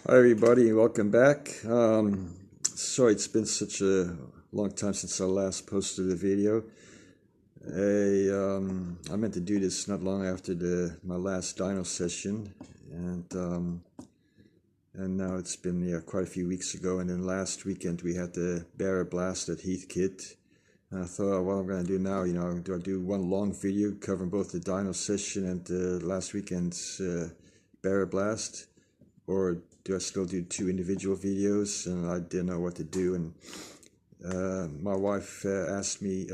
Hi everybody, welcome back. Sorry it's been such a long time since I last posted a video. I meant to do this not long after my last dyno session, and now it's been quite a few weeks ago. And then last weekend we had the Barra Blast at Heathkit. And I thought, what I'm going to do now, do I do one long video covering both the dyno session and last weekend's Barra Blast? Or do I still do two individual videos? And I didn't know what to do. And my wife told me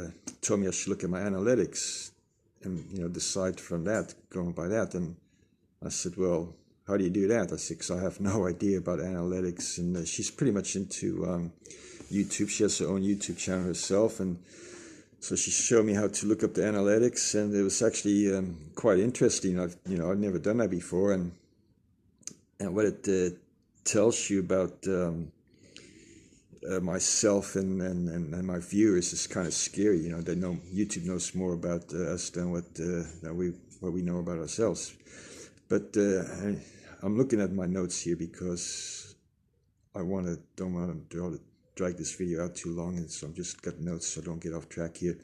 I should look at my analytics and decide from that, going by that. And I said, well, how do you do that? I said, because I have no idea about analytics. And she's pretty much into YouTube. She has her own YouTube channel herself. And so she showed me how to look up the analytics. And it was actually quite interesting. I've never done that before. And what it tells you about myself and my viewers is kind of scary. They know YouTube knows more about us than what we know about ourselves. But I'm looking at my notes here because I don't want to drag this video out too long, and so I'm just got notes so I don't get off track here.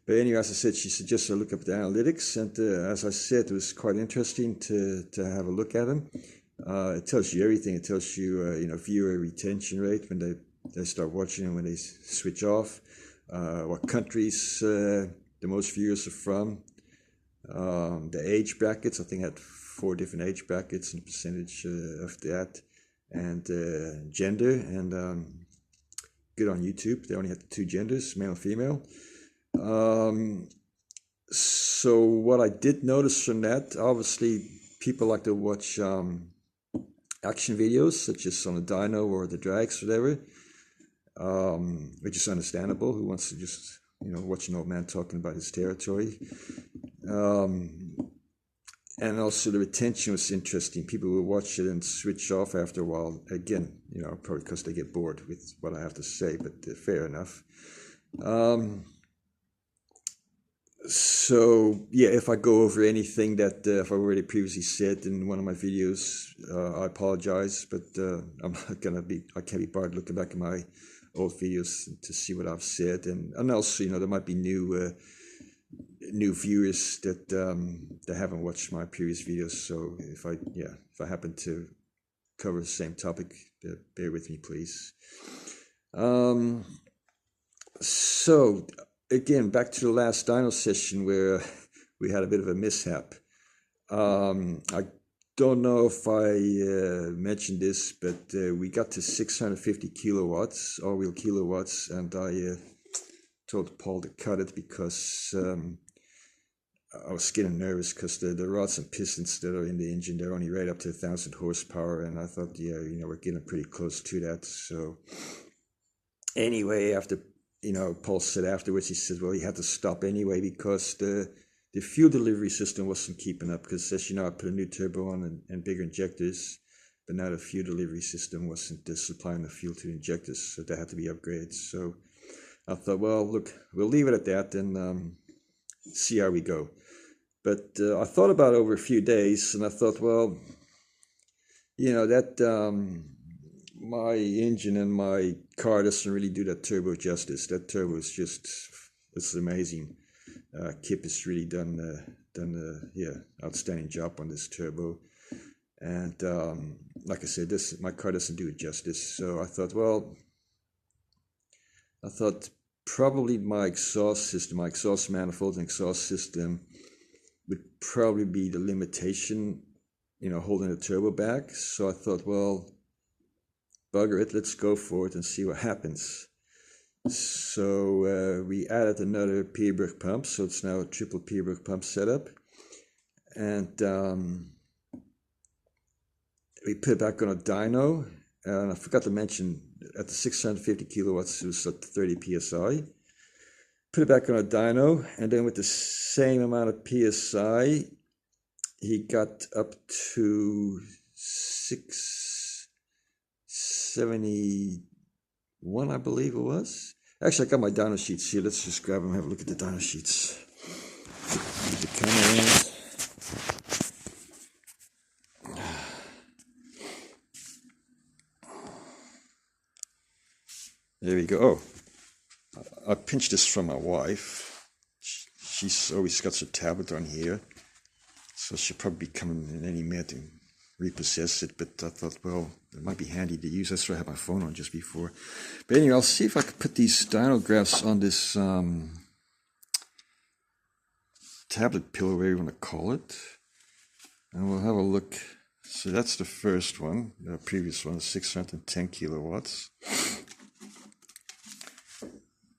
But anyway, as I said, she suggested I look up the analytics, and as I said, it was quite interesting to have a look at them. It tells you everything. It tells you, viewer retention rate when they start watching and when they switch off, what countries the most viewers are from, the age brackets. I think I had 4 different age brackets and percentage of that, and gender. And good on YouTube. They only had 2 genders, male and female. So what I did notice from that, obviously, people like to watch action videos, such as on the dyno or the drags, whatever, which is understandable. Who wants to just, watch an old man talking about his territory? And also the retention was interesting. People will watch it and switch off after a while. Again, probably because they get bored with what I have to say, but fair enough. So yeah, if I go over anything that I've already previously said in one of my videos, I apologize, but I can't be bothered looking back at my old videos to see what I've said, and also there might be new viewers that haven't watched my previous videos. So if I happen to cover the same topic, bear with me, please. So again, back to the last dyno session where we had a bit of a mishap. I don't know if I mentioned this, but we got to 650 kilowatts, all-wheel kilowatts, and I told Paul to cut it because I was getting nervous because the rods and pistons that are in the engine, they're only right up to 1,000 horsepower, and I thought, we're getting pretty close to that. So anyway, after Paul said afterwards, he said, well, he had to stop anyway because the fuel delivery system wasn't keeping up. Because as you know, I put a new turbo on and bigger injectors, but now the fuel delivery system wasn't supplying the fuel to the injectors, so that had to be upgraded. So I thought, well, look, we'll leave it at that and see how we go. But I thought about it over a few days, and I thought, well, that my engine and my car doesn't really do that turbo justice. That turbo is it's amazing. Kip has really done outstanding job on this turbo. And like I said, my car doesn't do it justice. So I thought, probably my exhaust manifold and exhaust system would probably be the limitation, holding the turbo back. So I thought, well, bugger it, let's go for it and see what happens. So we added another Pierbrook pump, so it's now a triple Pierbrook pump setup. And we put it back on a dyno. And I forgot to mention, at the 650 kilowatts, it was at 30 psi. Put it back on a dyno, and then with the same amount of psi, he got up to 671, I believe it was. Actually, I got my dyno sheets here. Let's just grab them and have a look at the dyno sheets. Move the camera around. There we go. Oh, I pinched this from my wife. She's always got her tablet on here, so she'll probably be coming in any minute to repossess it. But I thought, well, it might be handy to use. That's why I had my phone on just before. But anyway, I'll see if I can put these dynographs on this tablet pillow, whatever you want to call it, and we'll have a look. So that's the first one. The previous one is 610 kilowatts.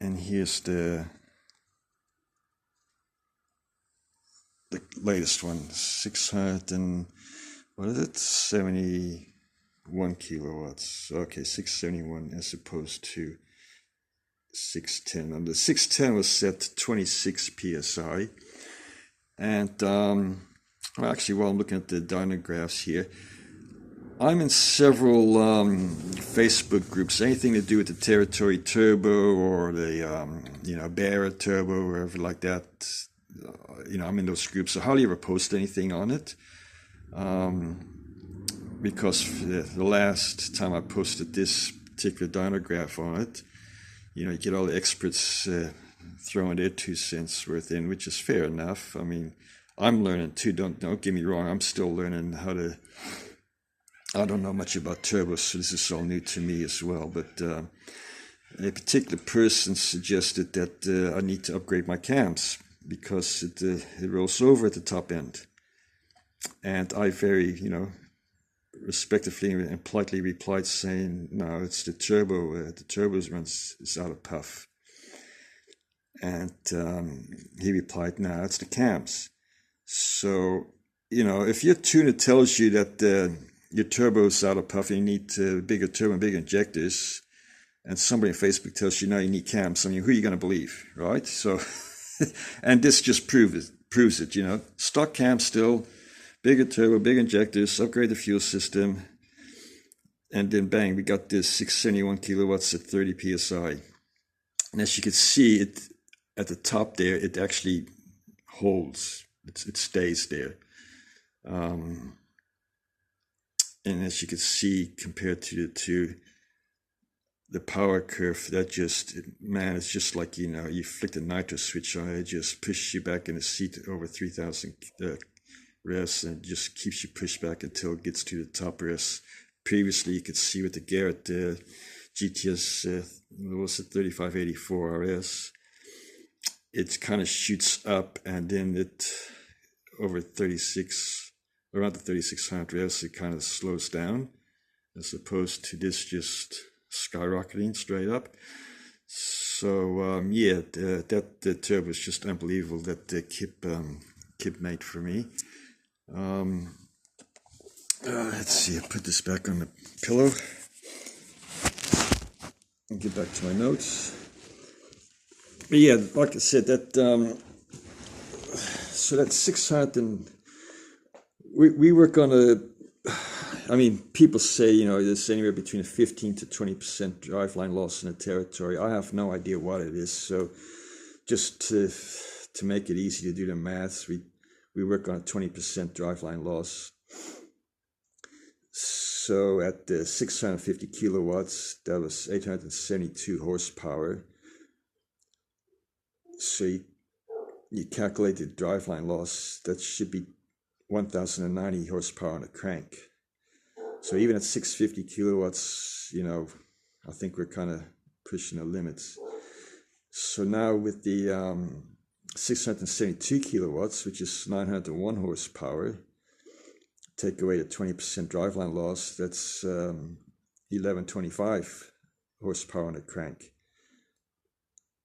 And here's the latest one, 71 kilowatts. Okay, 671 as opposed to 610. And the 610 was set to 26 psi. And well, actually, while I'm looking at the dynographs here, I'm in several Facebook groups, anything to do with the Territory Turbo or the Barra Turbo, or whatever like that. I'm in those groups. I hardly ever post anything on it, because the last time I posted this particular dynograph on it, you get all the experts throwing their 2 cents worth in, which is fair enough. I mean, I'm learning too. Don't get me wrong. I'm still learning how to. I don't know much about turbos, so this is all new to me as well. But a particular person suggested that I need to upgrade my cams because it rolls over at the top end. And I very, respectively and politely replied saying, no, it's the turbo. The turbo's runs is out of puff. And he replied, no, it's the cams. So, if your tuner tells you that your turbo's out of puff and you need bigger turbo and bigger injectors, and somebody on Facebook tells you, no, you need cams, I mean, who are you going to believe, right? So, and this just proves it, stock cams still, bigger turbo, big injectors, upgrade the fuel system, and then bang, we got this 671 kilowatts at 30 psi. And as you can see, it at the top there, it actually holds, it stays there. And as you can see, compared to the power curve, that it's just like, you flick the nitro switch on it just pushes you back in the seat over 3,000 res, and just keeps you pushed back until it gets to the top res. Previously, you could see with the Garrett GTS, was it 3584 RS, it kind of shoots up, and then it over around the 3600 res, it kind of slows down, as opposed to this just skyrocketing straight up. So that turbo is just unbelievable that Kip made for me. Let's see, I'll put this back on the pillow and get back to my notes. But yeah, like I said, that so that's 600 and we work on people say, there's anywhere between a 15 to 20% driveline loss in a territory. I have no idea what it is. So just to make it easy to do the maths, we work on a 20% driveline loss. So at the 650 kilowatts, that was 872 horsepower. So you calculate the driveline loss, that should be 1,090 horsepower on a crank. So even at 650 kilowatts, I think we're kind of pushing the limits. So now with the 672 kilowatts, which is 901 horsepower, take away the 20% driveline loss, that's 1125 horsepower on a crank.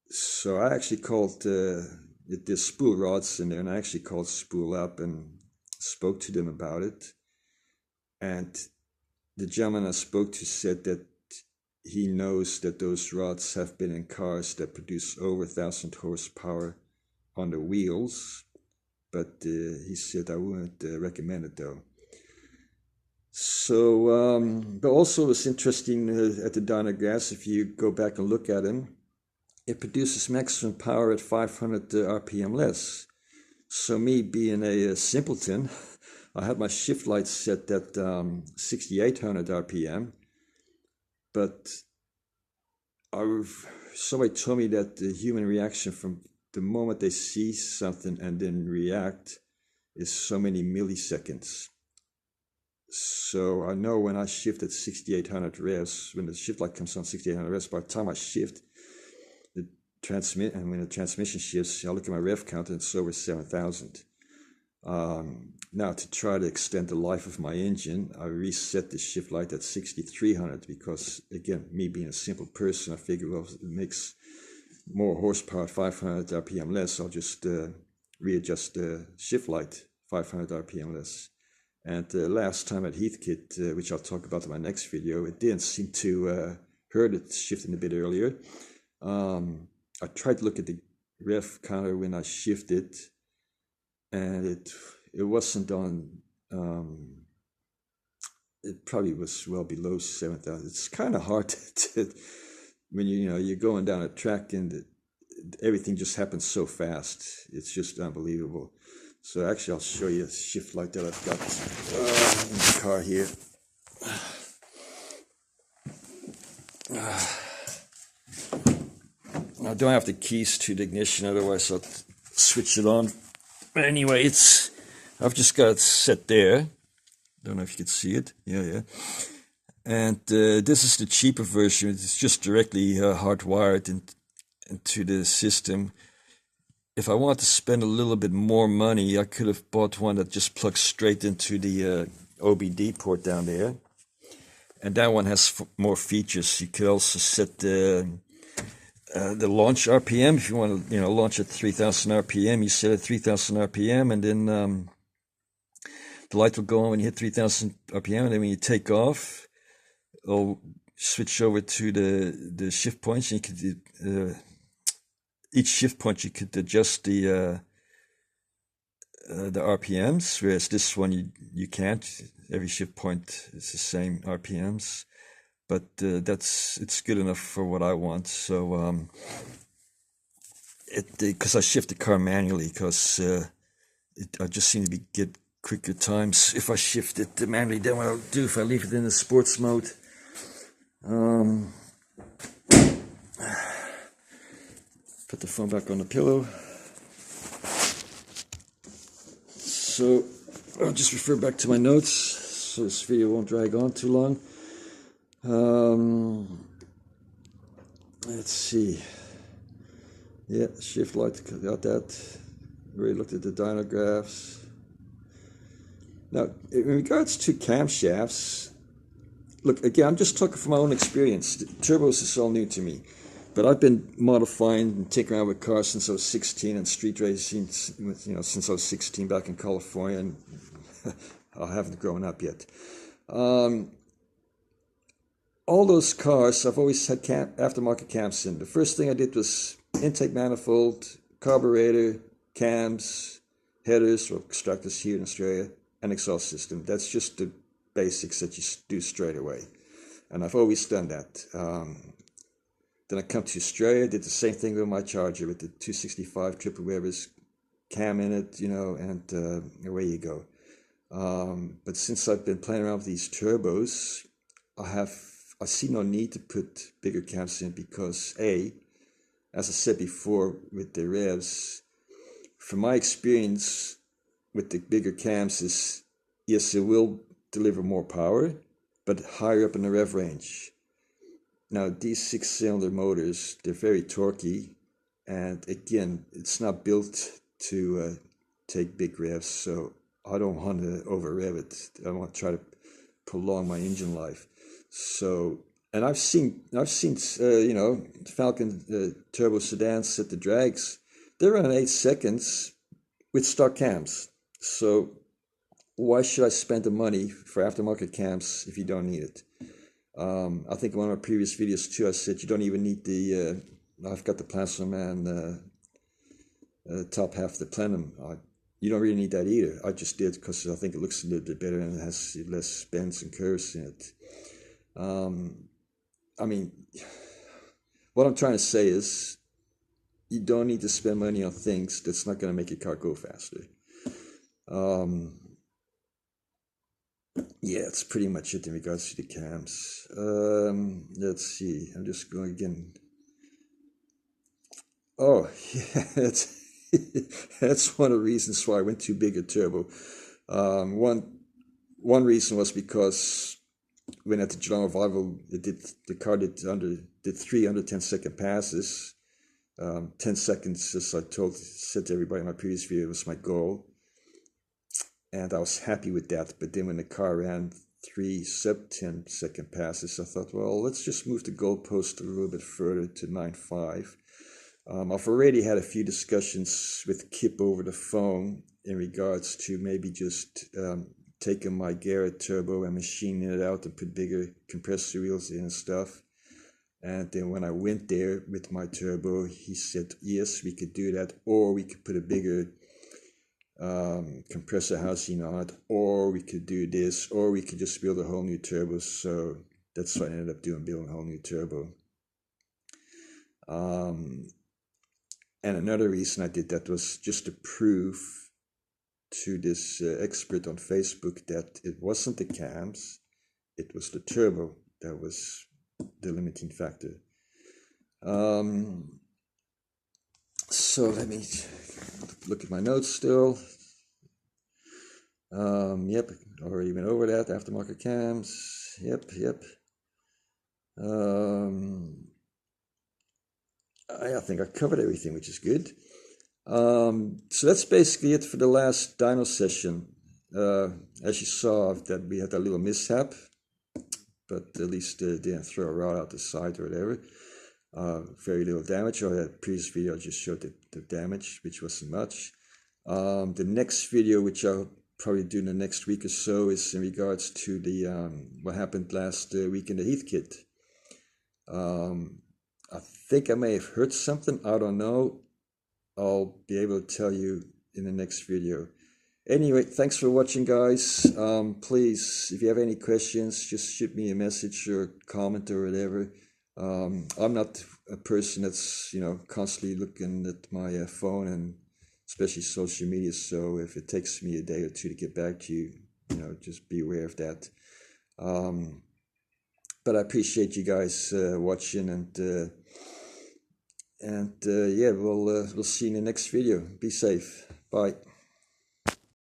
So I actually called, there's spool rods in there, and I actually called Spool up and spoke to them about it. And the gentleman I spoke to said that he knows that those rods have been in cars that produce over 1,000 horsepower on the wheels, but he said I wouldn't recommend it though. So, but also it's interesting at the dynographs, if you go back and look at them, it produces maximum power at 500 RPM less. So me being a simpleton, I had my shift lights set at 6,800 RPM, but somebody told me that the human reaction from the moment they see something and then react is so many milliseconds. So I know when I shift at 6800 revs, when the shift light comes on 6800 revs, by the time I shift the and when the transmission shifts, I look at my rev count and it's over 7,000. Now to try to extend the life of my engine, I reset the shift light at 6300 because, again, me being a simple person, I figure, well, it makes more horsepower at 500 RPM less. I'll just readjust the shift light 500 RPM less. And last time at Heathkit, which I'll talk about in my next video, it didn't seem to hurt it shifting a bit earlier. I tried to look at the rev counter when I shifted, and it wasn't on. It probably was well below 7,000. It's kind of hard to when you're going down a track and everything just happens so fast. It's just unbelievable. So actually, I'll show you a shift light that I've got in the car here. I don't have the keys to the ignition, otherwise I'll switch it on. But anyway, I've just got it set there. Don't know if you can see it. Yeah. And this is the cheaper version. It's just directly hardwired into the system. If I want to spend a little bit more money, I could have bought one that just plugs straight into the OBD port down there. And that one has more features. You could also set the launch RPM. If you want to launch at 3,000 RPM, you set it 3,000 RPM, and then the light will go on when you hit 3,000 RPM, and then when you take off, it'll switch over to the shift points, and you could each shift point you could adjust the RPMs, whereas this one you can't. Every shift point is the same RPMs, but it's good enough for what I want. So because I shift the car manually, because I just seem to get quicker times if I shift it manually than what I'll do if I leave it in the sports mode. Put the phone back on the pillow. So I'll just refer back to my notes so this video won't drag on too long. Let's see. Yeah, shift light, got that. Already looked at the dyno graphs. Now, in regards to camshafts, look, again, I'm just talking from my own experience. Turbos is all new to me. But I've been modifying and tinkering around with cars since I was 16 and street racing, since I was 16 back in California, and I haven't grown up yet. All those cars, I've always had aftermarket cams in. The first thing I did was intake manifold, carburetor, cams, headers, or extractors here in Australia, and exhaust system. That's just the basics that you do straight away. And I've always done that. Then I come to Australia, did the same thing with my Charger with the 265 triple Webers cam in it, and away you go. But since I've been playing around with these turbos, I see no need to put bigger cams in because as I said before with the revs, from my experience with the bigger cams is, yes, it will deliver more power, but higher up in the rev range. Now, these 6-cylinder motors, they're very torquey, and again, it's not built to take big revs, so I don't want to over-rev it. I want to try to prolong my engine life. So, and I've seen Falcon turbo sedans at the drags. They're running 8 seconds with stock cams. So, why should I spend the money for aftermarket cams if you don't need it? I think in one of my previous videos too, I said you don't even need the, I've got the Plasma Man top half of the plenum. You don't really need that either. I just did because I think it looks a little bit better and it has less bends and curves in it. I mean, what I'm trying to say is you don't need to spend money on things that's not going to make your car go faster. Yeah, it's pretty much it in regards to the cams. Let's see. I'm just going again Oh, yeah, that's one of the reasons why I went too big a turbo. One reason was because when at the Geelong Revival, the car did three under 10-second passes. 10 seconds, as I said to everybody in my previous video, was my goal, and I was happy with that. But then when the car ran three sub 10-second passes, I thought, well, let's just move the goalpost a little bit further to 9.5. I've already had a few discussions with Kip over the phone in regards to maybe just taking my Garrett turbo and machining it out and put bigger compressor wheels in and stuff. And then when I went there with my turbo, he said, yes, we could do that, or we could put a bigger compressor housing on it, or we could do this, or we could just build a whole new turbo. So that's what I ended up doing, building a whole new turbo. And another reason I did that was just to prove to this expert on Facebook that it wasn't the cams, it was the turbo that was the limiting factor. So let me look at my notes still. Yep, already went over that. Aftermarket cams. Yep. I think I covered everything, which is good. So that's basically it for the last dyno session. As you saw, that we had a little mishap, but at least didn't throw a rod out the side or whatever. Very little damage. Or that previous video just showed the damage, which wasn't much. The next video, which I'll probably do in the next week or so, is in regards to the what happened last week in the Heathkit. I think I may have heard something. I don't know. I'll be able to tell you in the next video. Anyway, thanks for watching, guys. Please, if you have any questions, just shoot me a message or comment or whatever. I'm not a person that's, constantly looking at my phone, and especially social media. So if it takes me a day or two to get back to you, just be aware of that. But I appreciate you guys watching, and yeah, we'll see you in the next video. Be safe. Bye.